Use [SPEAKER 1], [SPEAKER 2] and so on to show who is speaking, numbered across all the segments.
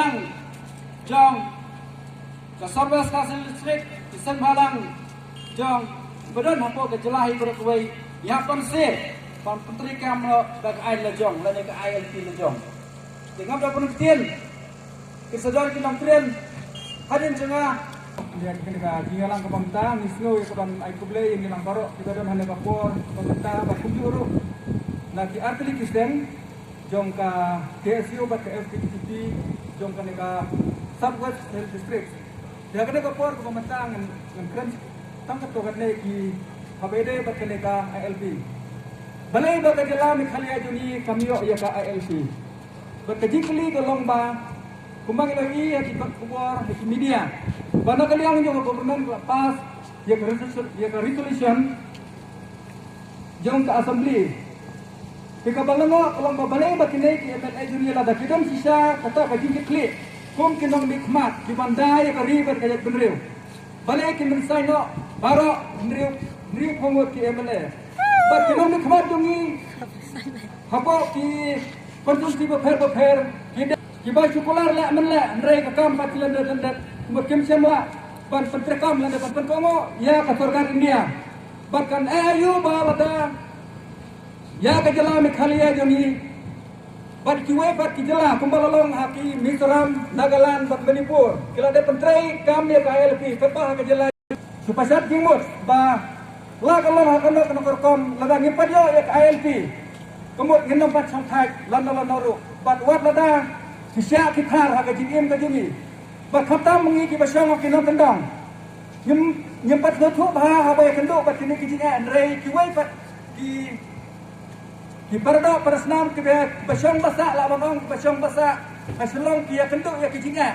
[SPEAKER 1] Sembhalang jong ke Sorbas Kasih Listrik di Sembhalang jong bedon hapo ke jelahi berkuai ya konse pan menteri kam lo dak ai la jong la ke ILP la jong dengan dak penelitian kesedar kita tren hadin jengah
[SPEAKER 2] dia kena jingalang ke pemerintah nisno ya keban ai kuble yang bilang baru kita dan hanya kapor pemerintah ba kunjuru na ki artili kristen jong ka KSU ba ke FPTP jong ka neka Southwest Health District dia kena kapor ke pemerintah ngan keren tangkat to katne ki habede ba ke neka ILP balai ba ka jala mi khalia juni kamiyo ya ka ILP ba ka jingkli ke longba kumbang lagi ya kita keluar di media. Bana kali yang juga government lepas ya ke resolution jom ke assembly. Jika balango kalau babalai bakine ki MLA juni la dakidam sisa kata bagi klik kum kinong nikmat di bandai ke ribet kaya benriu. Balai kin mensai no baro benriu pomot ki MLA. Bat kinong nikmat jungi hapo ki konsumsi beper Kiba syukular la menla ndrai ka kam patilan dan mukim semla ban pentrekam lan ban penkongo ya ka sarkar India bahkan ayu balada ya ka jala me khalia joni bat kiwe bat ki jala kumbalalong haki Mizoram Nagaland bat Manipur kila de pentrai kam ya ka ILP kepah ka jala supasat jimut ba la kalong hakono kana korkom lada ngipad yo ya ka ILP kemut ngenom bat samthai lan noru bat wat lada Kisah kita harga jim ka jimi ba khatam ngi ki basang ki non tendang nyempat nutu ba ha ba kendo ba kini ki jinga ndrei ki wai pat ki parda parasnam ki basang basa la bang basang basa aslong ki ya kendo ya ki jinga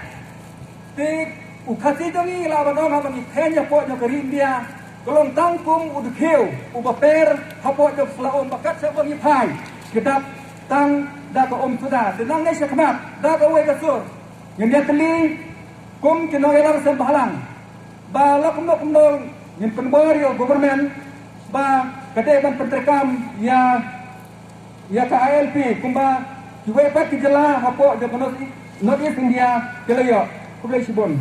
[SPEAKER 2] te ukhati dongi la bang ha bang khenya po no kari India golong tangkum udkheu ubaper hapo do flaom bakat sa bang ipai kedap tang da ko sudah tenang ni sekmat da ko we kasur yang dia teli kum kino era Sembhalang ba la kum yang penbor yo government ba kade ban pentrekam ya ka ILP kumba kiwe pat kijela hapo de kono North East India kelayo kublai sibon